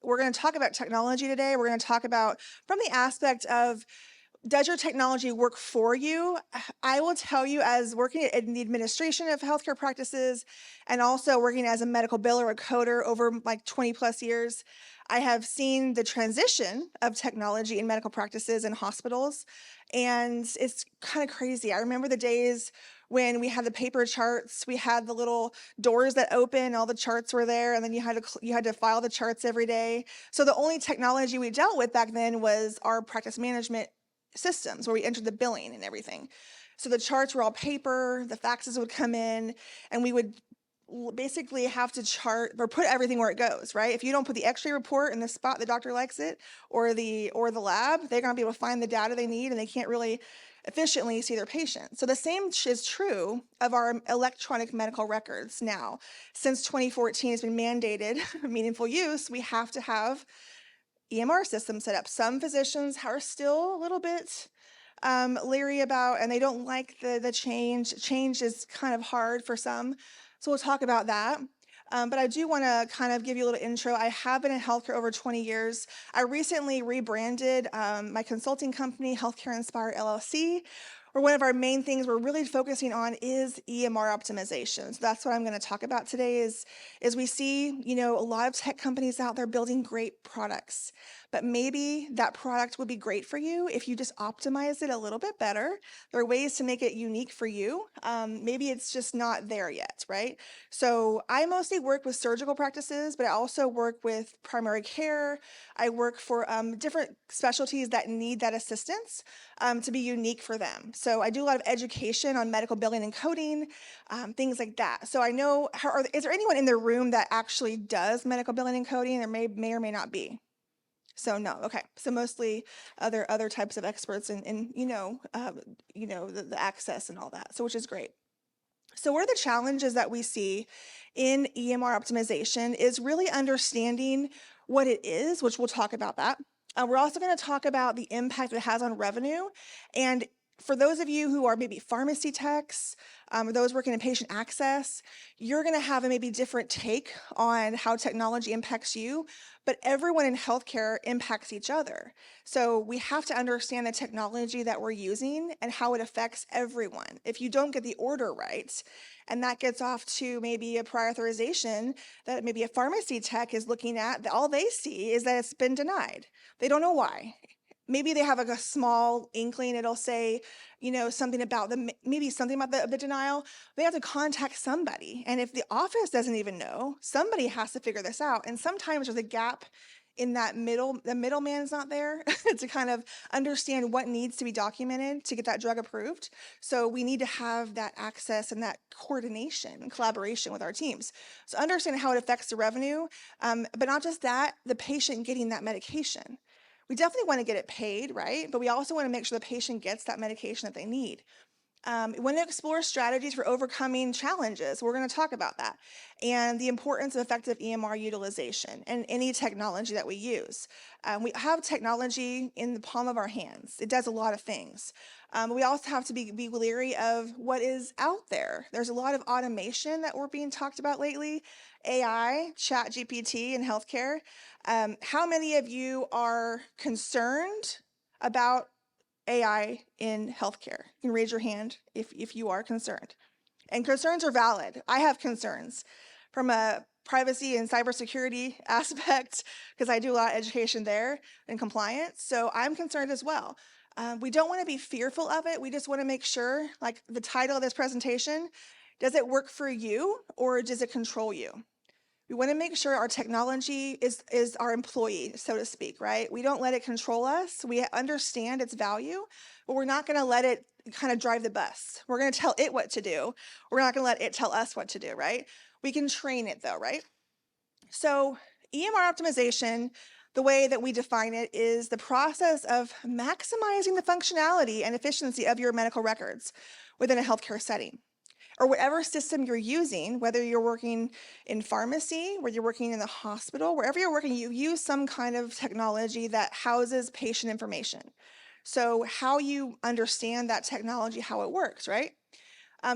We're going to talk about technology today. We're going to talk about from the aspect of, does your technology work for you? I will tell you, as working in the administration of healthcare practices and also working as a medical biller or a coder over like 20 plus years, I have seen the transition of technology in medical practices and hospitals, and it's kind of crazy. I remember the days when we had the paper charts, we had the little doors that open, all the charts were there, and then you had to file the charts every day. So the only technology we dealt with back then was our practice management systems where we entered the billing and everything. So the charts were all paper, the faxes would come in, and we would basically have to chart or put everything where it goes, right? If you don't put the x-ray report in the spot the doctor likes it, or the lab, they're going to be able to find the data they need, and they can't really efficiently see their patient. So the same is true of our electronic medical records now. Since 2014 has been mandated meaningful use, we have to have EMR systems set up. Some physicians are still a little bit leery about, and they don't like the change. Change is kind of hard for some. So we'll talk about that. But I do want to kind of give you a little intro. I have been in healthcare over 20 years. I recently rebranded my consulting company, Healthcare Inspire LLC, where one of our main things we're really focusing on is EMR optimization. So that's what I'm going to talk about today is we see, a lot of tech companies out there building great products, but maybe that product would be great for you if you just optimize it a little bit better. There are ways to make it unique for you. Maybe it's just not there yet, right? So I mostly work with surgical practices, but I also work with primary care. I work for different specialties that need that assistance to be unique for them. So I do a lot of education on medical billing and coding, things like that. So I know, is there anyone in the room that actually does medical billing and coding? There may or may not be. So no, okay. So mostly other types of experts in the access and all that. So which is great. So what are the challenges that we see in EMR optimization is really understanding what it is, which we'll talk about that. We're also going to talk about the impact it has on revenue. And for those of you who are maybe pharmacy techs, or those working in patient access, you're going to have a maybe different take on how technology impacts you, but everyone in healthcare impacts each other. So we have to understand the technology that we're using and how it affects everyone. If you don't get the order right, and that gets off to maybe a prior authorization that maybe a pharmacy tech is looking at, all they see is that it's been denied. They don't know why. Maybe they have like a small inkling. It'll say, something about the denial. They have to contact somebody. And if the office doesn't even know, somebody has to figure this out. And sometimes there's a gap in that the middleman is not there to kind of understand what needs to be documented to get that drug approved. So we need to have that access and that coordination and collaboration with our teams. So understand how it affects the revenue, but not just that, the patient getting that medication. We definitely want to get it paid, right? But we also want to make sure the patient gets that medication that they need. We want to explore strategies for overcoming challenges. We're going to talk about that. And the importance of effective EMR utilization and any technology that we use. We have technology in the palm of our hands. It does a lot of things. We also have to be leery of what is out there. There's a lot of automation that we're being talked about lately. AI, chat GPT in healthcare. How many of you are concerned about AI in healthcare? You can raise your hand if you are concerned. And concerns are valid. I have concerns from a privacy and cybersecurity aspect because I do a lot of education there and compliance. So I'm concerned as well. We don't want to be fearful of it. We just want to make sure, like the title of this presentation, does it work for you or does it control you? We want to make sure our technology is our employee, so to speak, right? We don't let it control us. We understand its value, but we're not going to let it kind of drive the bus. We're going to tell it what to do. We're not going to let it tell us what to do, right? We can train it though, right? So EMR optimization, the way that we define it is the process of maximizing the functionality and efficiency of your medical records within a healthcare setting, or whatever system you're using, whether you're working in pharmacy, whether you're working in the hospital, wherever you're working, you use some kind of technology that houses patient information. So how you understand that technology, how it works, right?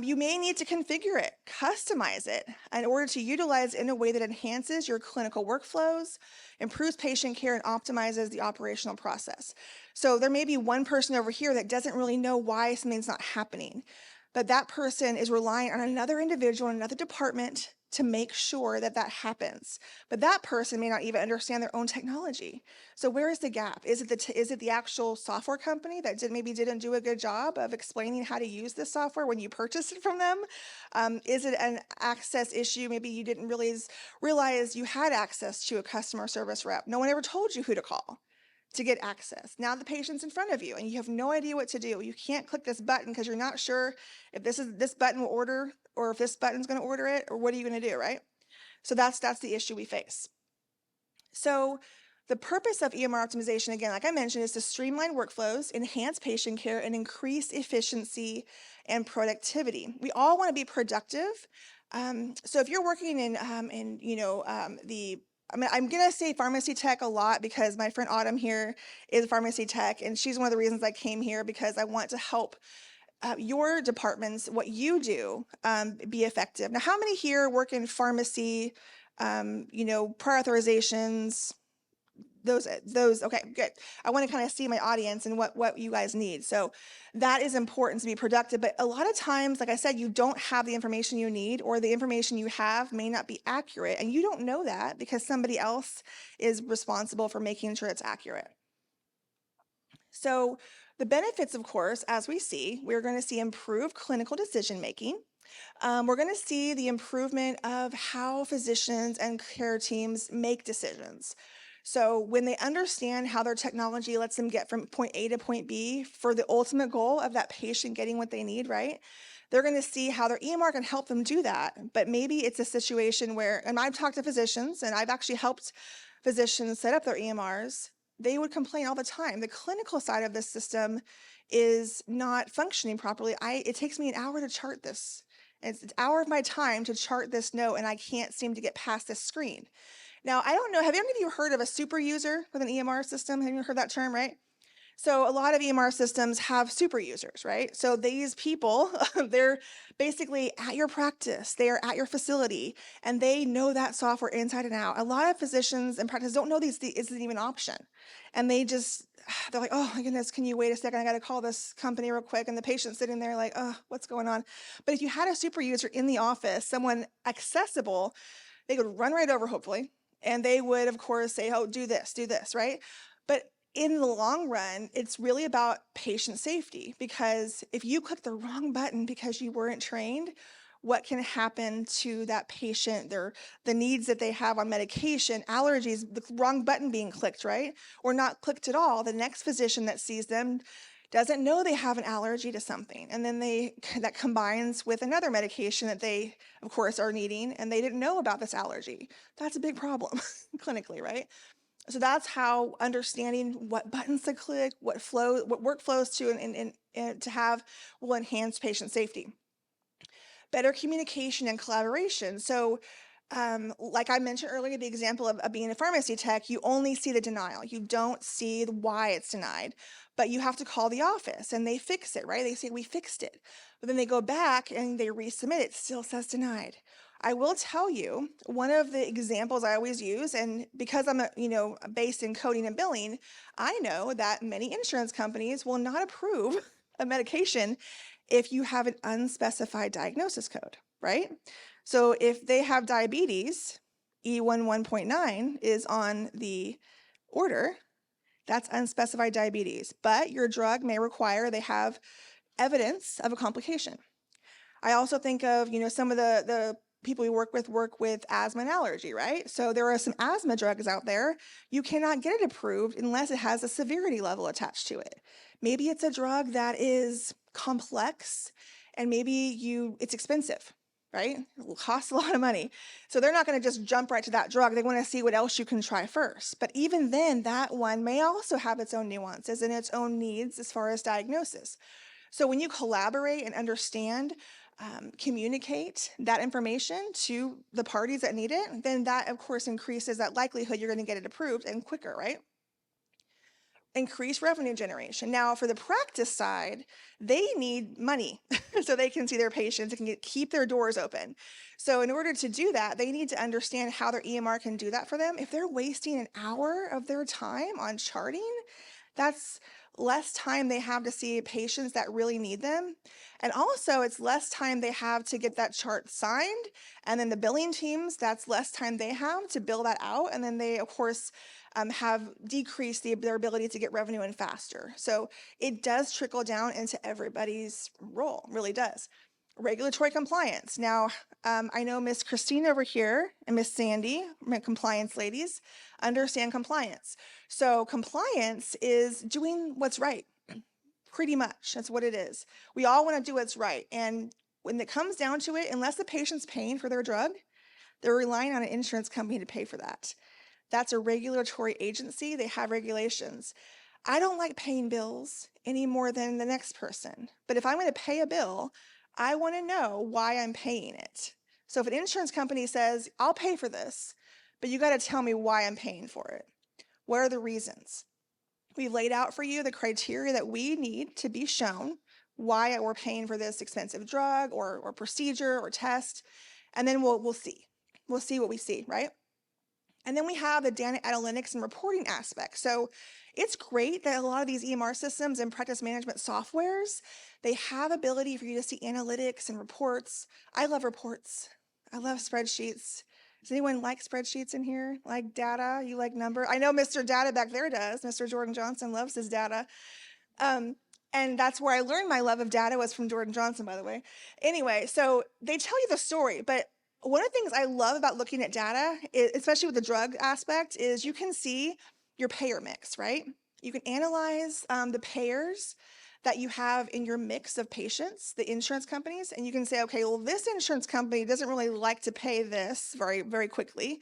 You may need to configure it, customize it in order to utilize it in a way that enhances your clinical workflows, improves patient care, and optimizes the operational process. So there may be one person over here that doesn't really know why something's not happening, but that person is relying on another individual in another department to make sure that that happens. But that person may not even understand their own technology. So where is the gap? Is it the actual software company that maybe didn't do a good job of explaining how to use this software when you purchased it from them? Is it an access issue? Maybe you didn't realize you had access to a customer service rep. No one ever told you who to call to get access. Now the patient's in front of you and you have no idea what to do. You can't click this button because you're not sure if this button will order or if this button's going to order it, or what are you going to do, right? So that's the issue we face. So the purpose of EMR optimization, again, like I mentioned, is to streamline workflows, enhance patient care, and increase efficiency and productivity. We all want to be productive. So if you're working in I'm going to say pharmacy tech a lot because my friend Autumn here is pharmacy tech, and she's one of the reasons I came here because I want to help your departments, what you do, be effective. Now, how many here work in pharmacy, prior authorizations, those, okay, good. I want to kind of see my audience and what you guys need. So that is important to be productive. But a lot of times, like I said, you don't have the information you need, or the information you have may not be accurate. And you don't know that because somebody else is responsible for making sure it's accurate. So the benefits, of course, as we see, we're going to see improved clinical decision making. We're going to see the improvement of how physicians and care teams make decisions. So when they understand how their technology lets them get from point A to point B for the ultimate goal of that patient getting what they need, right? They're going to see how their EMR can help them do that. But maybe it's a situation where, and I've talked to physicians and I've actually helped physicians set up their EMRs. They would complain all the time. The clinical side of this system is not functioning properly. It takes me an hour to chart this. It's an hour of my time to chart this note, and I can't seem to get past this screen. Now, I don't know, have any of you heard of a super user with an EMR system? Have you heard that term, right? So a lot of EMR systems have super users, right? So these people, they're basically at your practice, they are at your facility, and they know that software inside and out. A lot of physicians and practice don't know this isn't even an option. And they're like, oh my goodness, can you wait a second? I got to call this company real quick. And the patient's sitting there like, oh, what's going on? But if you had a super user in the office, someone accessible, they could run right over, hopefully. And they would, of course, say, oh, do this, right? But in the long run, it's really about patient safety, because if you click the wrong button because you weren't trained, what can happen to that patient, the needs that they have on medication, allergies, the wrong button being clicked, right? Or not clicked at all. The next physician that sees them doesn't know they have an allergy to something. And then that combines with another medication that they, of course, are needing, and they didn't know about this allergy. That's a big problem clinically, right? So that's how understanding what buttons to click, what workflows to have will enhance patient safety. Better communication and collaboration. So like I mentioned earlier, the example of being a pharmacy tech, you only see the denial. You don't see why it's denied, but you have to call the office and they fix it, right? They say, we fixed it. But then they go back and they resubmit it, still says denied. I will tell you, one of the examples I always use, and because I'm based in coding and billing, I know that many insurance companies will not approve a medication if you have an unspecified diagnosis code, right? So if they have diabetes, E11.9 is on the order, that's unspecified diabetes, but your drug may require they have evidence of a complication. I also think of, some of the people we work with asthma and allergy, right? So there are some asthma drugs out there. You cannot get it approved unless it has a severity level attached to it. Maybe it's a drug that is complex and maybe it's expensive, right? It will cost a lot of money. So they're not going to just jump right to that drug. They want to see what else you can try first. But even then, that one may also have its own nuances and its own needs as far as diagnosis. So when you collaborate and understand, communicate that information to the parties that need it, then that, of course, increases that likelihood you're going to get it approved and quicker, right? increase revenue generation. Now, for the practice side, they need money so they can see their patients and can keep their doors open. So in order to do that, they need to understand how their EMR can do that for them. If they're wasting an hour of their time on charting, that's less time they have to see patients that really need them. And also, it's less time they have to get that chart signed. And then the billing teams, that's less time they have to bill that out. And then they, of course, have decreased their ability to get revenue in faster. So it does trickle down into everybody's role, really does. Regulatory compliance. Now, I know Miss Christine over here and Miss Sandy, my compliance ladies, understand compliance. So compliance is doing what's right, pretty much. That's what it is. We all want to do what's right. And when it comes down to it, unless the patient's paying for their drug, they're relying on an insurance company to pay for that. That's a regulatory agency. They have regulations. I don't like paying bills any more than the next person. But if I'm going to pay a bill, I want to know why I'm paying it. So if an insurance company says, I'll pay for this, but you got to tell me why I'm paying for it. What are the reasons? We've laid out for you the criteria that we need to be shown why we're paying for this expensive drug or procedure or test. And then we'll see. We'll see what we see, right? And then we have the data analytics and reporting aspect. So it's great that a lot of these EMR systems and practice management softwares, they have ability for you to see analytics and reports. I love reports. I love spreadsheets. Does anyone like spreadsheets in here? Like data? You like number? I know Mr. Data back there does. Mr. Jordan Johnson loves his data. And that's where I learned my love of data was from Jordan Johnson, by the way. Anyway, so they tell you the story, but one of the things I love about looking at data, especially with the drug aspect, is you can see your payer mix, right? You can analyze the payers that you have in your mix of patients, the insurance companies, and you can say, okay, well, this insurance company doesn't really like to pay this very, very quickly,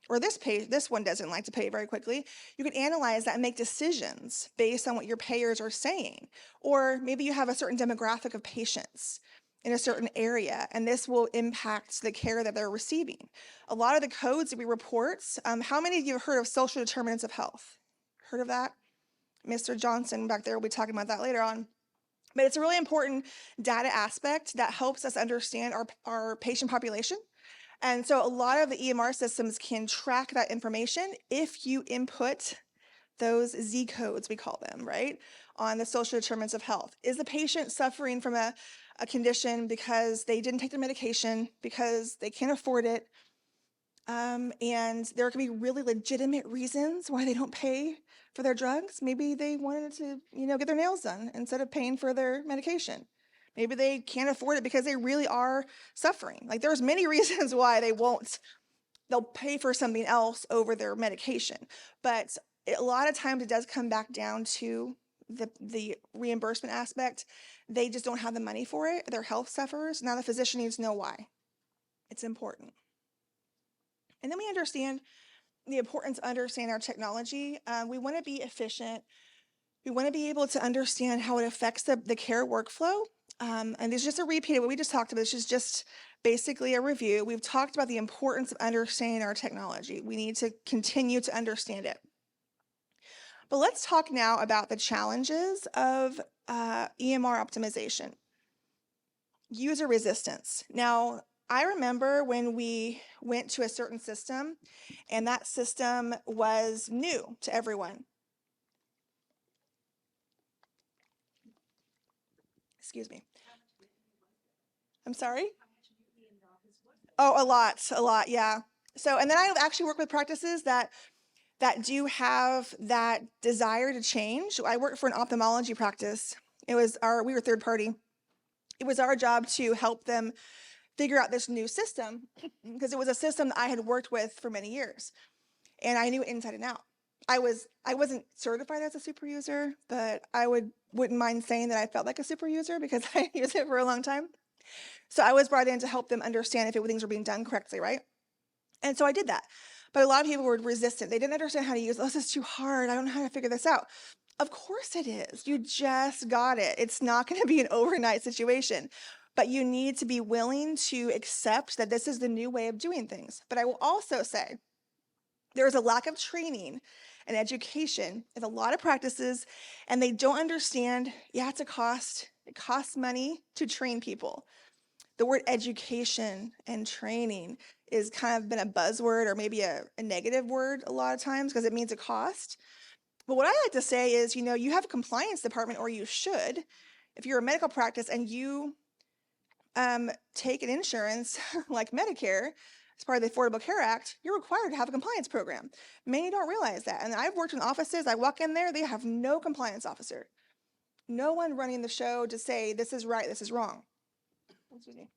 or this one doesn't like to pay very quickly. You can analyze that and make decisions based on what your payers are saying. Or maybe you have a certain demographic of patients in a certain area, and this will impact the care that they're receiving. A lot of the codes that we report, how many of you have heard of social determinants of health? Heard of that? Mr. Johnson back there will be talking about that later on. But it's a really important data aspect that helps us understand our patient population. And so a lot of the EMR systems can track that information if you input those Z codes, we call them, right, on the social determinants of health. Is the patient suffering from a condition because they didn't take their medication, because they can't afford it, and there can be really legitimate reasons why they don't pay for their drugs? Maybe they wanted to, get their nails done instead of paying for their medication. Maybe they can't afford it because they really are suffering. Like there's many reasons why they'll pay for something else over their medication. But a lot of times it does come back down to the reimbursement aspect. They just don't have the money for it. Their health suffers. Now the physician needs to know why. It's important. And then we understand the importance of understanding our technology. We want to be efficient. We want to be able to understand how it affects the care workflow. And this is just a repeat of what we just talked about. This is just basically a review. We've talked about the importance of understanding our technology. We need to continue to understand it. But let's talk now about the challenges of EMR optimization. User resistance. Now, I remember when we went to a certain system and that system was new to everyone. Excuse me. I'm sorry? Oh, a lot, yeah. So, and then I actually work with practices that do have that desire to change. I worked for an ophthalmology practice. We were third party. It was our job to help them figure out this new system because it was a system that I had worked with for many years and I knew it inside and out. I wasn't certified as a super user, but I wouldn't mind saying that I felt like a super user because I used it for a long time. So I was brought in to help them understand if things were being done correctly, right? And so I did that. But a lot of people were resistant. They didn't understand how to use it. This is too hard. I don't know how to figure this out. Of course it is. You just got it. It's not going to be an overnight situation. But you need to be willing to accept that this is the new way of doing things. But I will also say there's a lack of training and education in a lot of practices, and they don't understand, yeah, it's a cost. It costs money to train people. The word education and training is kind of been a buzzword or maybe a negative word a lot of times because it means a cost. But what I like to say is, you have a compliance department, or you should, if you're a medical practice and you take an insurance like Medicare as part of the Affordable Care Act, you're required to have a compliance program. Many don't realize that. And I've worked in offices, I walk in there, they have no compliance officer. No one running the show to say, this is right, this is wrong. Excuse me.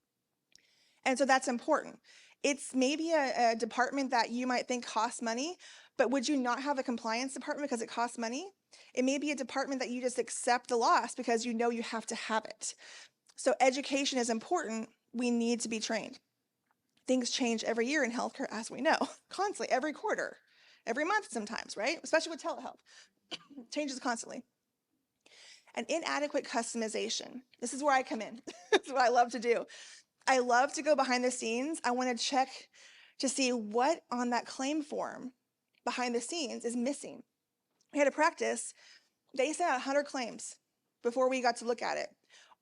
And so that's important. It's maybe a department that you might think costs money, but would you not have a compliance department because it costs money? It may be a department that you just accept the loss because you know you have to have it. So education is important. We need to be trained. Things change every year in healthcare, as we know, constantly, every quarter, every month sometimes, right? Especially with telehealth. Changes constantly. And inadequate customization. This is where I come in. This is what I love to do. I love to go behind the scenes. I want to check to see what on that claim form behind the scenes is missing. We had a practice, they sent out 100 claims before we got to look at it.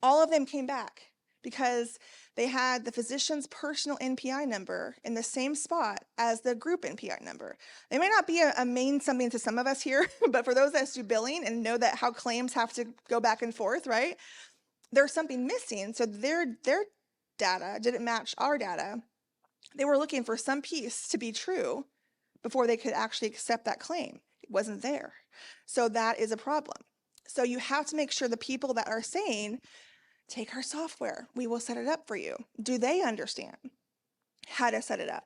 All of them came back because they had the physician's personal NPI number in the same spot as the group NPI number. They may not be a main something to some of us here, but for those that do billing and know that how claims have to go back and forth, right? There's something missing. So their data didn't match our data. They were looking for some piece to be true before they could actually accept that claim. It wasn't there. So that is a problem. So you have to make sure the people that are saying, take our software, we will set it up for you. Do they understand how to set it up?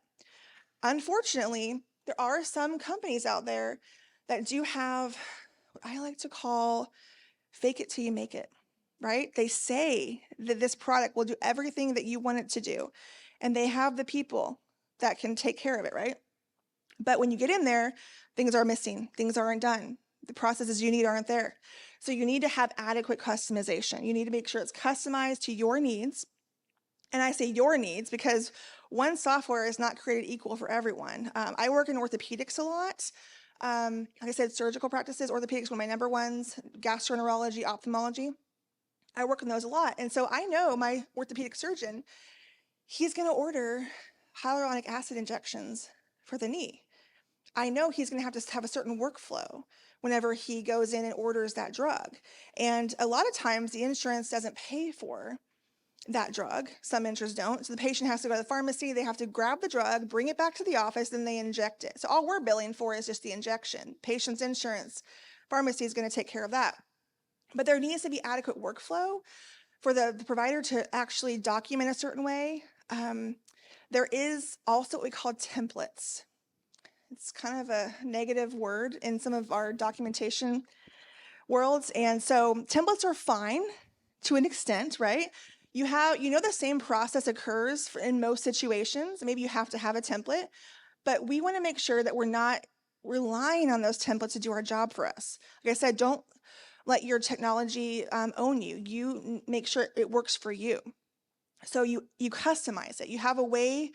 Unfortunately, there are some companies out there that do have what I like to call fake it till you make it, right? They say that this product will do everything that you want it to do, and they have the people that can take care of it, right? But when you get in there, things are missing, things aren't done. The processes you need aren't there. So you need to have adequate customization. You need to make sure it's customized to your needs. And I say your needs because one software is not created equal for everyone. I work in orthopedics a lot. Like I said, surgical practices, orthopedics, one of my number ones, gastroenterology, ophthalmology. I work in those a lot. And so I know my orthopedic surgeon, he's going to order hyaluronic acid injections for the knee. I know he's going to have a certain workflow whenever he goes in and orders that drug. And a lot of times the insurance doesn't pay for that drug. Some insurers don't. So the patient has to go to the pharmacy, they have to grab the drug, bring it back to the office, then they inject it. So all we're billing for is just the injection. Patient's insurance, pharmacy is going to take care of that. But there needs to be adequate workflow for the provider to actually document a certain way. There is also what we call templates. It's kind of a negative word in some of our documentation worlds. And so templates are fine to an extent, right? You know the same process occurs in most situations. Maybe you have to have a template, but we want to make sure that we're not relying on those templates to do our job for us. Like I said, don't let your technology own you. You make sure it works for you. So you customize it. You have a way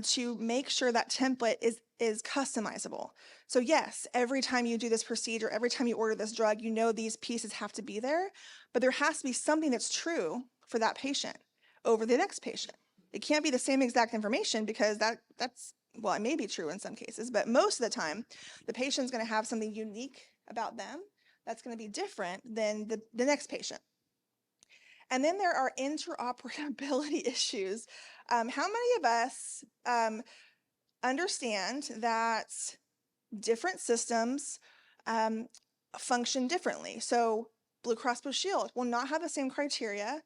to make sure that template is customizable. So yes, every time you do this procedure, every time you order this drug, you know these pieces have to be there, but there has to be something that's true for that patient over the next patient. It can't be the same exact information because that's, well, it may be true in some cases, but most of the time, the patient's going to have something unique about them that's going to be different than the next patient. And then there are interoperability issues. How many of us understand that different systems function differently? So Blue Cross Blue Shield will not have the same criteria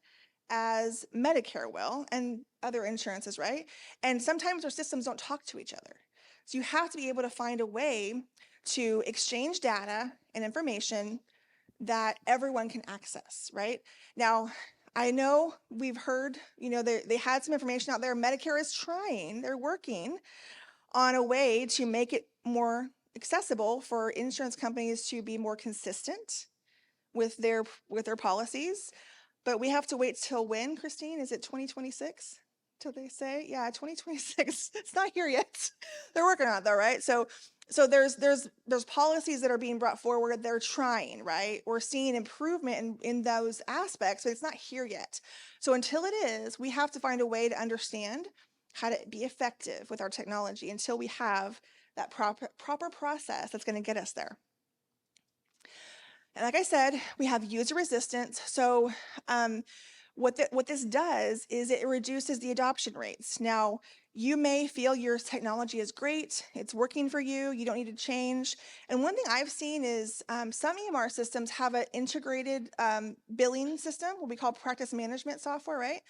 as Medicare will and other insurances, right? And sometimes our systems don't talk to each other. So you have to be able to find a way to exchange data and information that everyone can access, right? Now, I know we've heard, they had some information out there. Medicare is trying, they're working on a way to make it more accessible for insurance companies to be more consistent with their policies. But we have to wait till when, Christine? Is it 2026? Till they say, yeah, 2026. It's not here yet. They're working on it though, right? So So there's policies that are being brought forward. They're trying, right? We're seeing improvement in those aspects, but it's not here yet. So until it is, we have to find a way to understand how to be effective with our technology until we have that proper process that's going to get us there. And like I said, we have user resistance. So what this does is it reduces the adoption rates. Now, you may feel your technology is great, it's working for you, you don't need to change. And one thing I've seen is some EMR systems have an integrated billing system, what we call practice management software, right?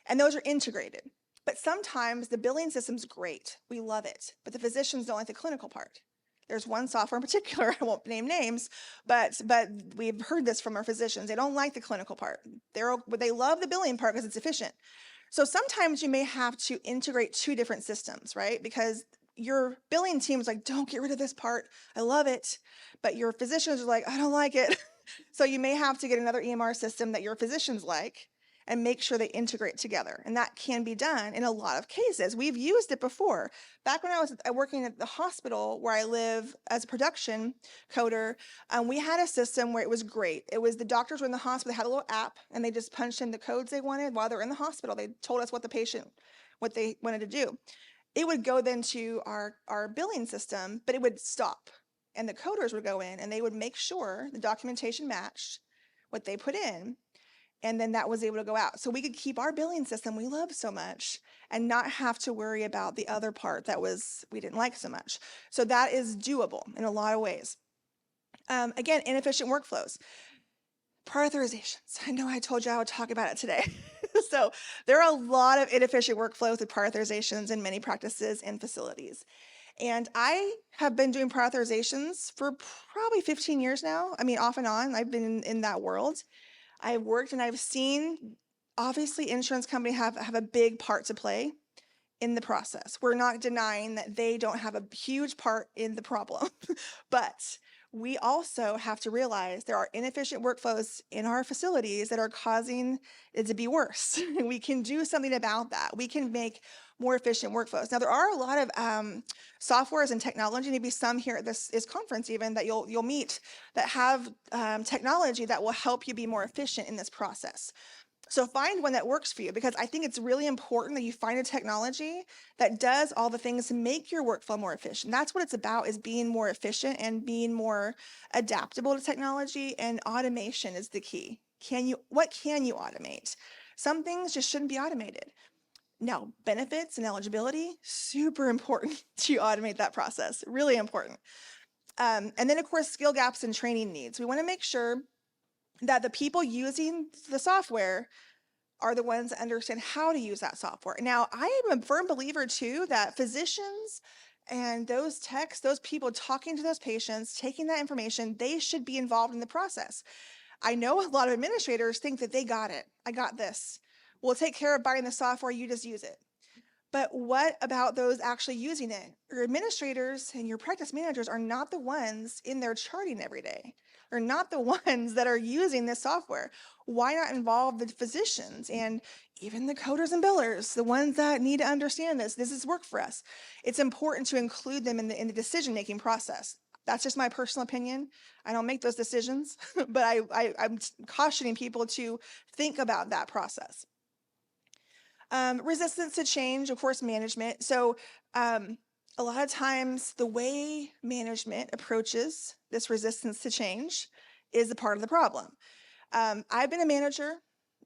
And those are integrated. But sometimes the billing system's great, we love it, but the physicians don't like the clinical part. There's one software in particular, I won't name names, but we've heard this from our physicians. They don't like the clinical part. They love the billing part because it's efficient. So sometimes you may have to integrate two different systems, right? Because your billing team is like, don't get rid of this part. I love it. But your physicians are like, I don't like it. So you may have to get another EMR system that your physicians like and make sure they integrate together. And that can be done in a lot of cases. We've used it before. Back when I was working at the hospital where I live as a production coder, we had a system where it was great. It was the doctors were in the hospital, they had a little app, and they just punched in the codes they wanted while they're in the hospital. They told us what what they wanted to do. It would go then to our billing system, but it would stop. And the coders would go in and they would make sure the documentation matched what they put in, and then that was able to go out. So we could keep our billing system we love so much and not have to worry about the other part that we didn't like so much. So that is doable in a lot of ways. Again, inefficient workflows. Prior authorizations. I know I told you I would talk about it today. So there are a lot of inefficient workflows with prior authorizations in many practices and facilities. And I have been doing prior authorizations for probably 15 years now. I mean, off and on, I've been in that world. I've worked and I've seen, obviously, insurance companies have a big part to play in the process. We're not denying that they don't have a huge part in the problem, but we also have to realize there are inefficient workflows in our facilities that are causing it to be worse. We can do something about that. We can make more efficient workflows. Now, there are a lot of softwares and technology, maybe some here at this conference even, that you'll meet that have technology that will help you be more efficient in this process. So find one that works for you, because I think it's really important that you find a technology that does all the things to make your workflow more efficient. That's what it's about, is being more efficient and being more adaptable to technology, and automation is the key. What can you automate? Some things just shouldn't be automated. Now, benefits and eligibility, super important to automate that process, really important. And then of course, skill gaps and training needs. We want to make sure that the people using the software are the ones that understand how to use that software. Now, I am a firm believer too that physicians and those techs, those people talking to those patients, taking that information, they should be involved in the process. I know a lot of administrators think that they got it. I got this. We'll take care of buying the software, you just use it. But what about those actually using it? Your administrators and your practice managers are not the ones in there charting every day. They're not the ones that are using this software. Why not involve the physicians and even the coders and billers, the ones that need to understand this? This is work for us. It's important to include them in the decision-making process. That's just my personal opinion. I don't make those decisions, but I'm cautioning people to think about that process. Resistance to change, of course, management. So a lot of times the way management approaches this resistance to change is a part of the problem. I've been a manager.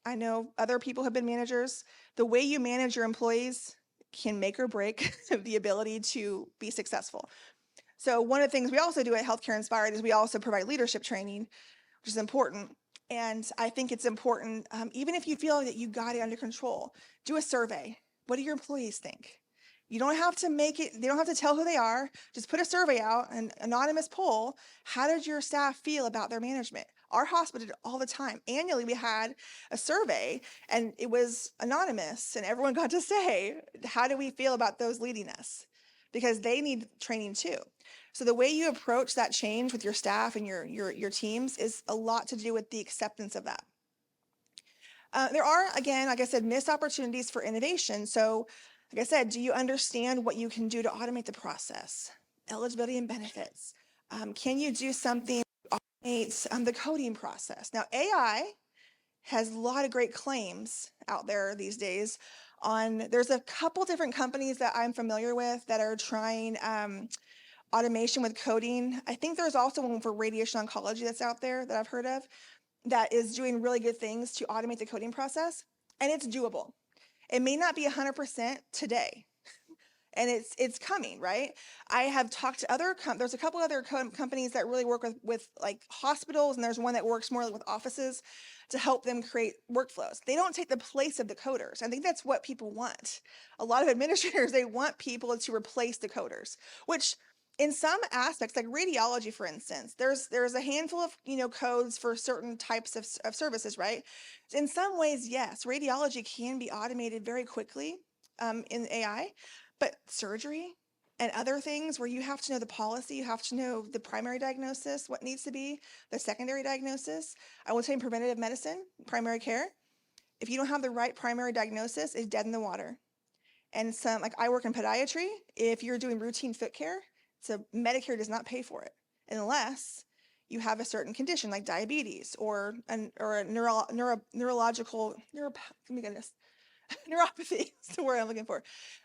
I know other people have been managers. The way you manage your employees can make or break the ability to be successful. So one of the things we also do at Healthcare Inspired is we also provide leadership training, which is important. And I think it's important, even if you feel that you got it under control, do a survey. What do your employees think? You don't have to they don't have to tell who they are. Just put a survey out, an anonymous poll. How did your staff feel about their management? Our hospital did it all the time. Annually, we had a survey and it was anonymous, and everyone got to say, how do we feel about those leading us? Because they need training too. So the way you approach that change with your staff and your teams is a lot to do with the acceptance of that. There are, again, like I said, missed opportunities for innovation. So like I said, do you understand what you can do to automate the process? eligibility and benefits. Can you do something to automate the coding process? Now, AI has a lot of great claims out there these days on, there's a couple different companies that I'm familiar with that are trying automation with coding. I think there's also one for radiation oncology that's out there that I've heard of that is doing really good things to automate the coding process, and it's doable. It may not be 100% today, and it's coming, right? I have talked to other there's a couple other companies that really work with like hospitals, and there's one that works more with offices to help them create workflows. They don't take the place of the coders. I think that's what people want. A lot of administrators, they want people to replace the coders, which in some aspects, like radiology, for instance, there's a handful of codes for certain types of services, right? In some ways, yes, radiology can be automated very quickly in AI, but surgery and other things where you have to know the policy, you have to know the primary diagnosis, what needs to be the secondary diagnosis. I will tell you, preventative medicine, primary care, if you don't have the right primary diagnosis, it's dead in the water. And some, like I work in podiatry, if you're doing routine foot care, so Medicare does not pay for it unless you have a certain condition like diabetes or a neurological, oh my goodness, neuropathy is the word I'm looking for.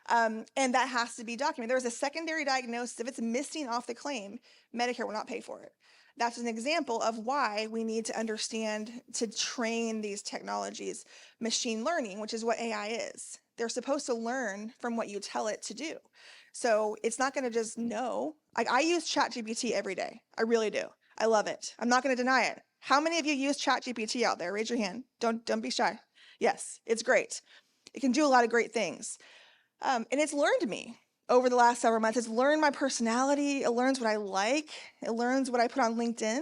And that has to be documented. There's a secondary diagnosis. If it's missing off the claim, Medicare will not pay for it. That's an example of why we need to understand to train these technologies. Machine learning, which is what AI is. They're supposed to learn from what you tell it to do. So it's not going to just know. Like I use ChatGPT every day. I really do. I love it. I'm not going to deny it. How many of you use ChatGPT out there? Raise your hand. Don't be shy. Yes, it's great. It can do a lot of great things. And it's learned me over the last several months. It's learned my personality. It learns what I like. It learns what I put on LinkedIn,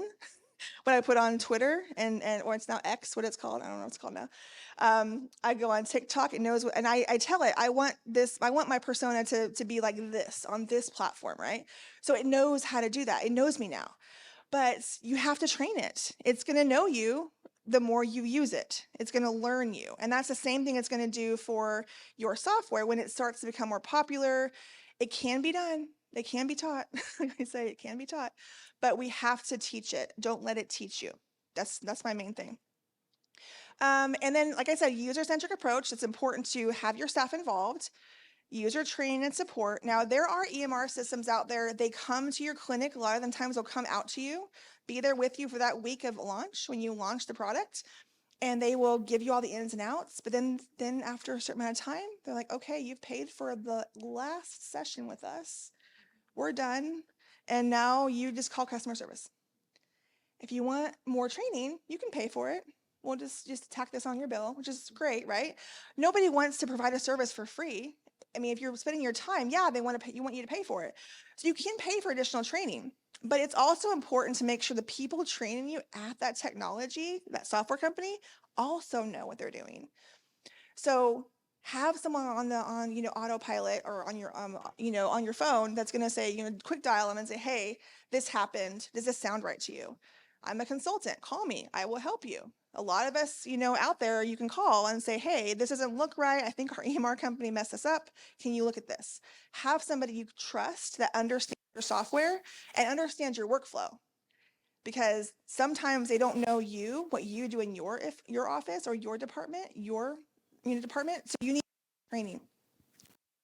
what I put on Twitter, and or it's now X, what it's called. I don't know what it's called now. I go on TikTok. It knows what, and I tell it, I want my persona to be like this on this platform, right? So it knows how to do that. It knows me now. But you have to train it. It's going to know you the more you use it. It's going to learn you. And that's the same thing it's going to do for your software. When it starts to become more popular, it can be done. It can be taught. Like I say, it can be taught. But we have to teach it. Don't let it teach you. That's my main thing. And then, like I said, user-centric approach. It's important to have your staff involved. User training and support. Now, there are EMR systems out there. They come to your clinic. A lot of the times they'll come out to you, be there with you for that week of launch when you launch the product, and they will give you all the ins and outs. But then after a certain amount of time, they're like, okay, you've paid for the last session with us. We're done. And now you just call customer service. If you want more training, you can pay for it. We'll just tack this on your bill, which is great, right? Nobody wants to provide a service for free. I mean, if you're spending your time, yeah, they want you to pay for it. So you can pay for additional training, but it's also important to make sure the people training you at that technology, that software company, also know what they're doing. So have someone on autopilot or on your on your phone that's going to say, quick dial them and say, hey, this happened. Does this sound right to you? I'm a consultant. Call me. I will help you. A lot of us, out there, you can call and say, hey, this doesn't look right. I think our EMR company messed this up. Can you look at this? Have somebody you trust that understands your software and understands your workflow. Because sometimes they don't know what you do in your office or your department, your department. So you need training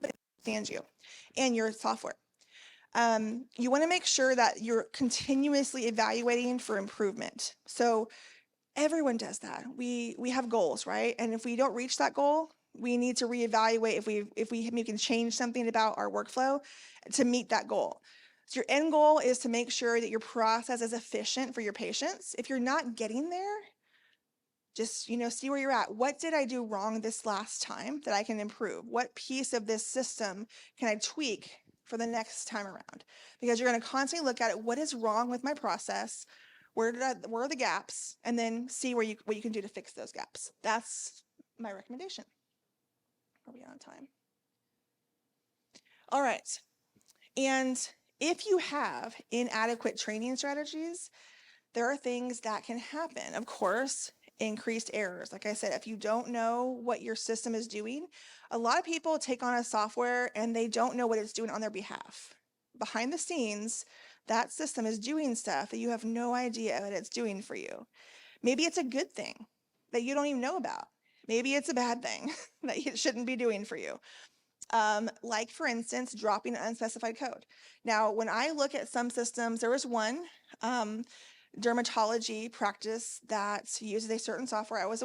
that understands you and your software. You want to make sure that you're continuously evaluating for improvement. So everyone does that. We have goals, right? And if we don't reach that goal, we need to reevaluate if we can change something about our workflow to meet that goal. So your end goal is to make sure that your process is efficient for your patients. If you're not getting there, just see where you're at. What did I do wrong this last time that I can improve? What piece of this system can I tweak for the next time around? Because you're going to constantly look at it. What is wrong with my process? Where are the gaps? And then see what you can do to fix those gaps. That's my recommendation. Are we on time? All right. And if you have inadequate training strategies, there are things that can happen. Of course, increased errors. Like I said, if you don't know what your system is doing, a lot of people take on a software and they don't know what it's doing on their behalf. behind the scenes, that system is doing stuff that you have no idea what it's doing for you. Maybe it's a good thing that you don't even know about. Maybe it's a bad thing that it shouldn't be doing for you. Like for instance, dropping an unspecified code. Now, when I look at some systems, there was one dermatology practice that uses a certain software I was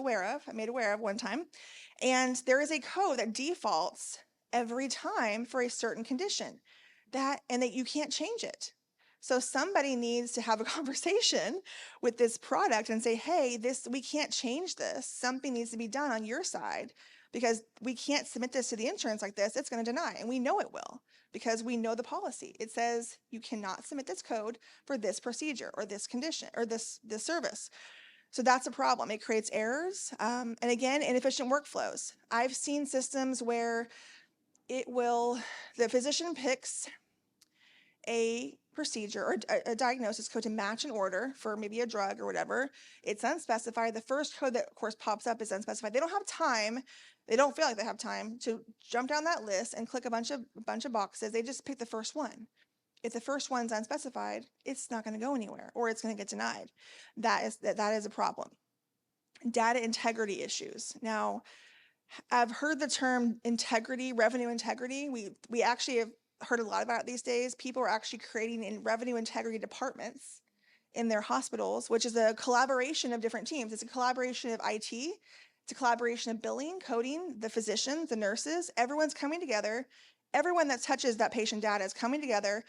made aware of one time, and there is a code that defaults every time for a certain condition and that you can't change it. So somebody needs to have a conversation with this product and say, hey, we can't change this. Something needs to be done on your side because we can't submit this to the insurance like this. It's going to deny, and we know it will because we know the policy. It says you cannot submit this code for this procedure or this condition or this service. So that's a problem. It creates errors. And again, inefficient workflows. I've seen systems where the physician picks a procedure or a diagnosis code to match an order for maybe a drug or whatever. It's unspecified. The first code that, of course, pops up is unspecified. They don't have time. They don't feel like they have time to jump down that list and click a bunch of boxes. They just pick the first one. If the first one's unspecified, it's not going to go anywhere or it's going to get denied. That is a problem. Data integrity issues. Now, I've heard the term revenue integrity. We actually have heard a lot about it these days. People are actually creating revenue integrity departments in their hospitals, which is a collaboration of different teams. It's a collaboration of IT. It's a collaboration of billing, coding, the physicians, the nurses. Everyone's coming together. Everyone that touches that patient data is coming together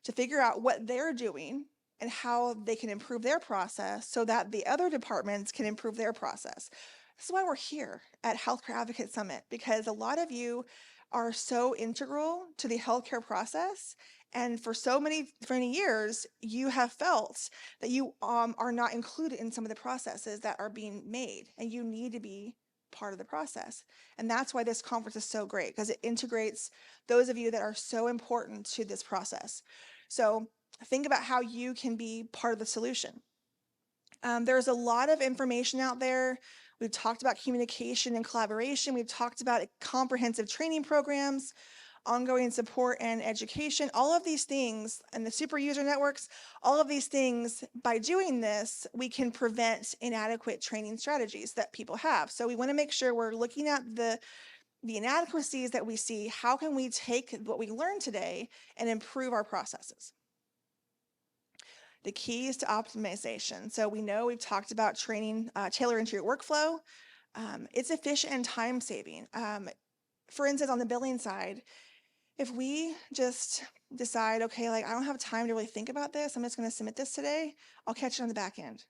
to figure out what they're doing and how they can improve their process so that the other departments can improve their process. This is why we're here at Healthcare Advocate Summit, because a lot of you are so integral to the healthcare process. And for many years, you have felt that you are not included in some of the processes that are being made, and you need to be part of the process. And that's why this conference is so great, because it integrates those of you that are so important to this process. So think about how you can be part of the solution. There's a lot of information out there. We've talked about communication and collaboration. We've talked about comprehensive training programs, ongoing support and education, all of these things, and the super user networks, all of these things, by doing this, we can prevent inadequate training strategies that people have. So we want to make sure we're looking at the inadequacies that we see. How can we take what we learned today and improve our processes? The keys to optimization. So we know we've talked about training, tailoring to your workflow. It's efficient and time saving. For instance, on the billing side, if we just decide, okay, like I don't have time to really think about this, I'm just going to submit this today, I'll catch it on the back end.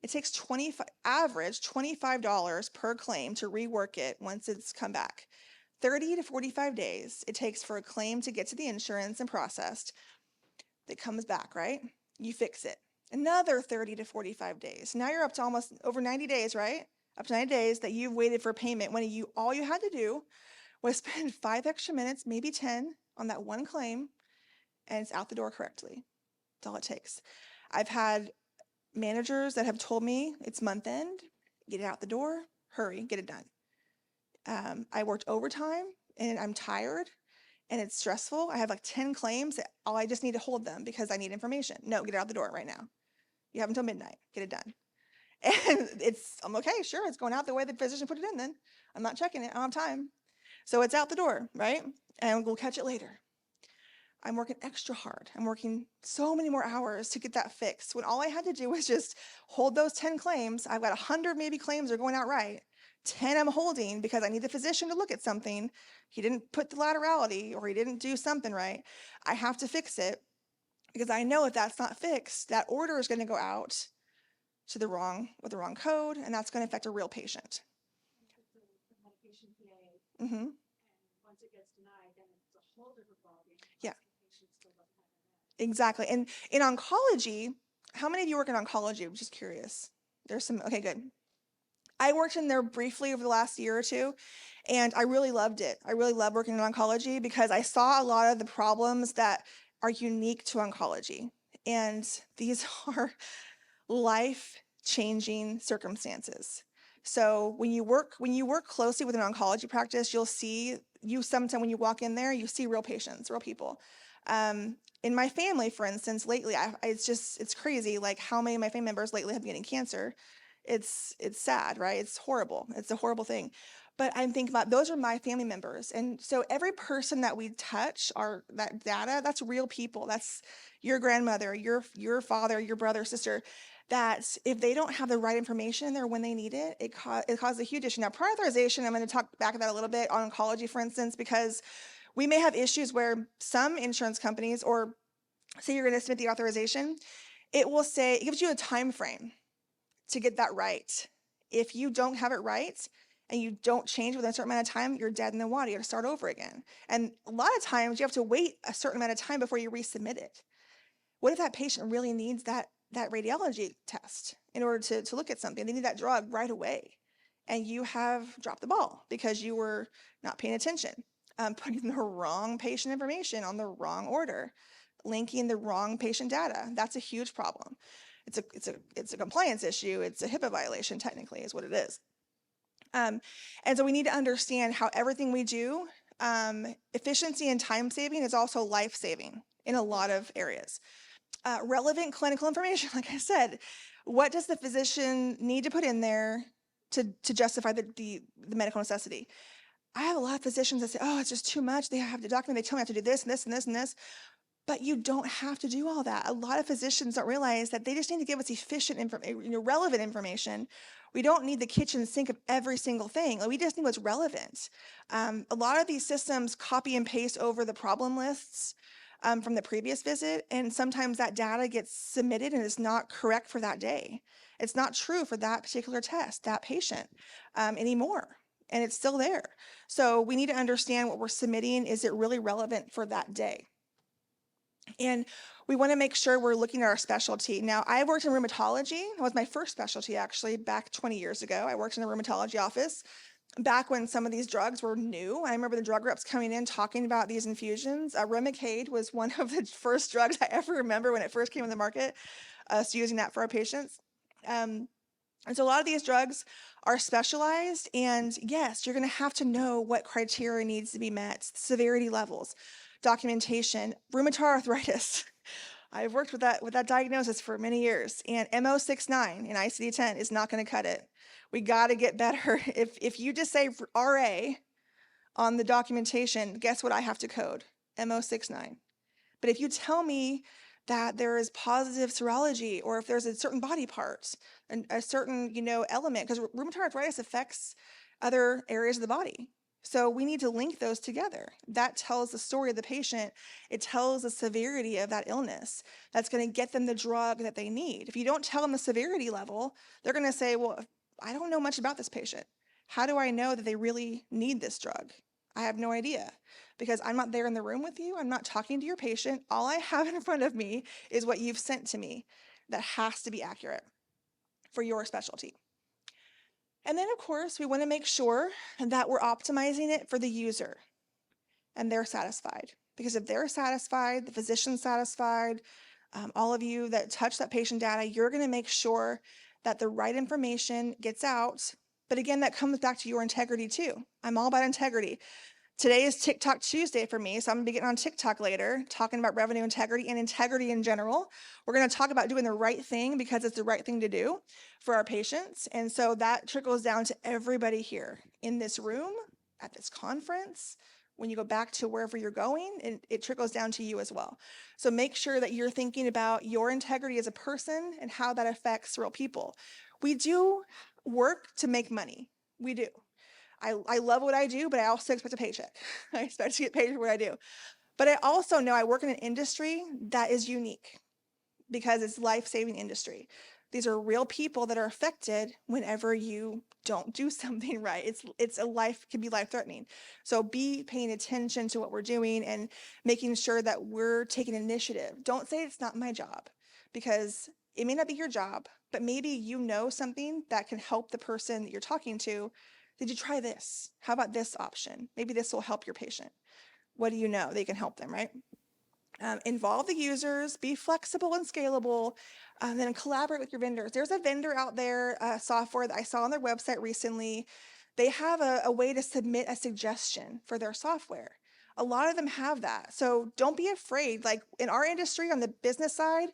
It takes average $25 per claim to rework it once it's come back. 30 to 45 days it takes for a claim to get to the insurance and processed. It comes back, right? You fix it. Another 30 to 45 days. Now you're up to almost over 90 days, right? Up to 90 days that you've waited for payment when all you had to do was spend 5 extra minutes, maybe 10, on that one claim, and it's out the door correctly. That's all it takes. I've had managers that have told me it's month end, get it out the door, hurry, get it done. I worked overtime and I'm tired and it's stressful. I have like 10 claims. I just need to hold them because I need information. No, get it out the door right now. You have until midnight, get it done. And I'm okay, sure, it's going out the way the physician put it in then. I'm not checking it, I don't have time. So it's out the door, right? And we'll catch it later. I'm working extra hard. I'm working so many more hours to get that fixed when all I had to do was just hold those 10 claims. I've got 100 maybe claims are going out right. 10 I'm holding because I need the physician to look at something. He didn't put the laterality or he didn't do something right. I have to fix it because I know if that's not fixed, that order is going to go out with the wrong code, and that's going to affect a real patient. Mm-hmm. And once it gets denied, then it's a whole different ballgame. Yeah. Exactly. And in oncology, how many of you work in oncology? I'm just curious. There's some, okay, good. I worked in there briefly over the last year or two, and I really loved it. I really love working in oncology because I saw a lot of the problems that are unique to oncology. And these are life-changing circumstances. So when you work closely with an oncology practice, you'll see, sometime when you walk in there, you see real patients, real people. In my family, for instance, lately, it's crazy, like how many of my family members lately have been getting cancer. It's sad, right? It's horrible. It's a horrible thing. But I'm thinking about those are my family members. And so every person that we touch, that data, that's real people. That's your grandmother, your father, your brother, sister, that if they don't have the right information in there when they need it, it causes a huge issue. Now, prior authorization, I'm going to talk back about that a little bit on oncology, for instance, because we may have issues where some insurance companies, or say you're going to submit the authorization, it gives you a time frame to get that right. If you don't have it right and you don't change within a certain amount of time, you're dead in the water. You have to start over again. And a lot of times you have to wait a certain amount of time before you resubmit it. What if that patient really needs that radiology test in order to look at something? They need that drug right away. And you have dropped the ball because you were not paying attention, putting the wrong patient information on the wrong order, linking the wrong patient data. That's a huge problem. It's a compliance issue. It's a HIPAA violation, technically, is what it is. And so we need to understand how everything we do, efficiency and time saving is also life saving in a lot of areas. Relevant clinical information, like I said, what does the physician need to put in there to justify the medical necessity? I have a lot of physicians that say, oh, it's just too much. They have to document. They tell me I have to do this and this and this and this. But you don't have to do all that. A lot of physicians don't realize that they just need to give us efficient information, relevant information. We don't need the kitchen sink of every single thing. Like, we just need what's relevant. A lot of these systems copy and paste over the problem lists from the previous visit, and sometimes that data gets submitted and is not correct for that day. It's not true for that particular test, that patient anymore, and it's still there. So we need to understand what we're submitting. Is it really relevant for that day? And we want to make sure we're looking at our specialty. Now, I worked in rheumatology. That was my first specialty, actually, back 20 years ago. I worked in a rheumatology office back when some of these drugs were new. I remember the drug reps coming in talking about these infusions. Remicade was one of the first drugs I ever remember when it first came on the market, us using that for our patients. And so a lot of these drugs are specialized, and yes, you're going to have to know what criteria needs to be met, severity levels, documentation, rheumatoid arthritis. I've worked with that diagnosis for many years, and MO69 in ICD-10 is not going to cut it. We got to get better. If you just say RA on the documentation, guess what I have to code? MO69. But if you tell me that there is positive serology, or if there's a certain body part and a certain element, because rheumatoid arthritis affects other areas of the body. So we need to link those together. That tells the story of the patient. It tells the severity of that illness. That's going to get them the drug that they need. If you don't tell them the severity level, they're going to say, well, I don't know much about this patient. How do I know that they really need this drug? I have no idea, because I'm not there in the room with you. I'm not talking to your patient. All I have in front of me is what you've sent to me that has to be accurate for your specialty. And then, of course, we want to make sure that we're optimizing it for the user and they're satisfied. Because if they're satisfied, the physician's satisfied, all of you that touch that patient data, you're going to make sure that the right information gets out. But again, that comes back to your integrity too. I'm all about integrity. Today is TikTok Tuesday for me, so I'm going to be getting on TikTok later, talking about revenue integrity and integrity in general. We're going to talk about doing the right thing because it's the right thing to do for our patients. And so that trickles down to everybody here in this room, at this conference, when you go back to wherever you're going, and it trickles down to you as well. So make sure that you're thinking about your integrity as a person and how that affects real people. We do work to make money. We do. I love what I do, but I also expect a paycheck. I expect to get paid for what I do. But I also know I work in an industry that is unique because it's life-saving industry. These are real people that are affected whenever you don't do something right. Can be life-threatening. So be paying attention to what we're doing and making sure that we're taking initiative. Don't say it's not my job, because it may not be your job, but maybe you know something that can help the person that you're talking to. Did you try this? How about this option? Maybe this will help your patient. What do you know? They can help them, right? Involve the users, be flexible and scalable, then collaborate with your vendors. There's a vendor out there, software that I saw on their website recently. They have a way to submit a suggestion for their software. A lot of them have that. So don't be afraid. Like in our industry, on the business side,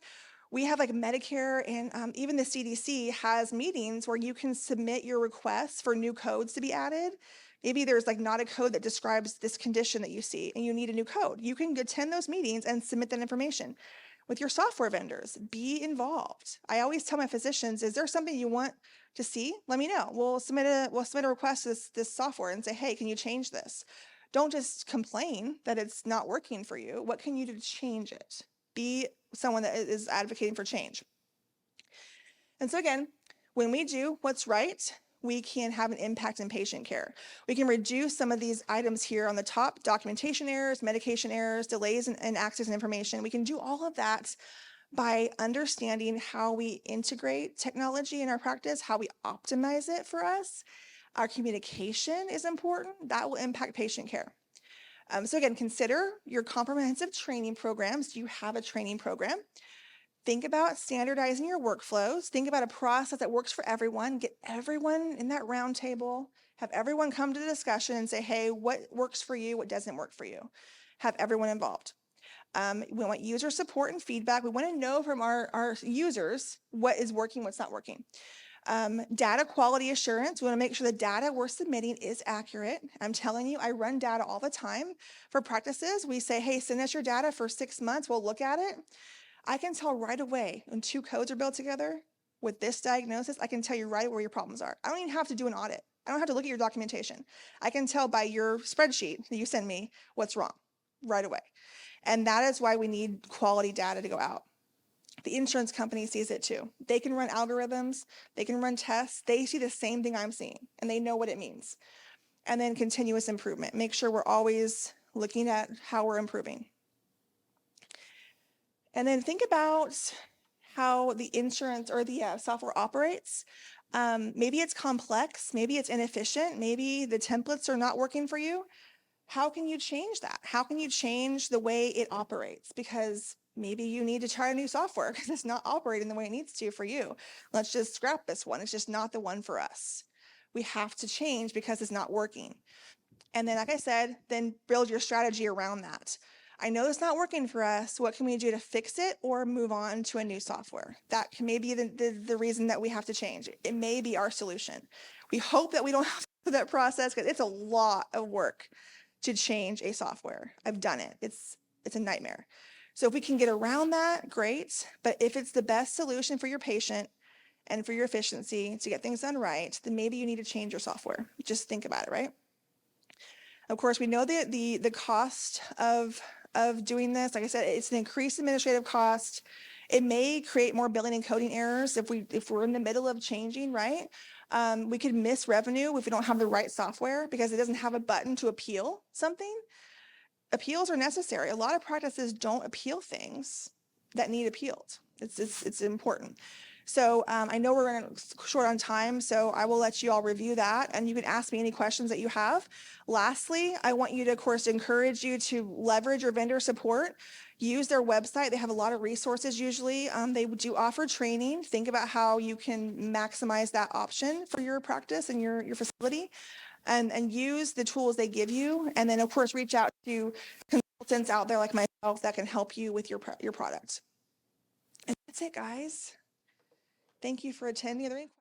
we have like Medicare and even the CDC has meetings where you can submit your requests for new codes to be added. Maybe there's like not a code that describes this condition that you see and you need a new code. You can attend those meetings and submit that information. With your software vendors, be involved. I always tell my physicians, is there something you want to see? Let me know. We'll submit a request to this software and say, hey, can you change this? Don't just complain that it's not working for you. What can you do to change it? Be someone that is advocating for change. And so again, when we do what's right, we can have an impact in patient care. We can reduce some of these items here on the top: documentation errors, medication errors, delays in access and information. We can do all of that by understanding how we integrate technology in our practice, how we optimize it for us. Our communication is important. That will impact patient care. So again, consider your comprehensive training programs. Do you have a training program? Think about standardizing your workflows. Think about a process that works for everyone. Get everyone in that round table. Have everyone come to the discussion and say, hey, what works for you? What doesn't work for you? Have everyone involved. We want user support and feedback. We want to know from our users what is working, what's not working. Data quality assurance. We want to make sure the data we're submitting is accurate. I'm telling you, I run data all the time for practices. We say, hey, send us your data for 6 months. We'll look at it. I can tell right away when 2 codes are built together with this diagnosis. I can tell you right where your problems are. I don't even have to do an audit. I don't have to look at your documentation. I can tell by your spreadsheet that you send me what's wrong right away. And that is why we need quality data to go out. The insurance company sees it too. They can run algorithms, they can run tests, they see the same thing I'm seeing, and they know what it means. And then continuous improvement. Make sure we're always looking at how we're improving. And then think about how the insurance or the software operates. Maybe it's complex, maybe it's inefficient, maybe the templates are not working for you. How can you change that? How can you change the way it operates? Because maybe you need to try a new software because it's not operating the way it needs to for you. Let's just scrap this one. It's just not the one for us. We have to change because it's not working. And then, like I said, then build your strategy around that. I know it's not working for us. What can we do to fix it or move on to a new software? That may be the reason that we have to change. It may be our solution. We hope that we don't have to do that process because it's a lot of work to change a software. I've done it. It's a nightmare. So if we can get around that, great. But if it's the best solution for your patient and for your efficiency to get things done right, then maybe you need to change your software. Just think about it, right? Of course, we know the cost of doing this. Like I said, it's an increased administrative cost. It may create more billing and coding errors if we're in the middle of changing, right? We could miss revenue if we don't have the right software because it doesn't have a button to appeal something. Appeals are necessary. A lot of practices don't appeal things that need appealed. It's important. So I know we're running short on time, so I will let you all review that, and you can ask me any questions that you have. Lastly, I want you to, of course, encourage you to leverage your vendor support. Use their website. They have a lot of resources usually. They do offer training. Think about how you can maximize that option for your practice and your facility, and use the tools they give you. And then, of course, reach out to consultants out there like myself that can help you with your product. And that's it, guys. Thank you for attending. Are there any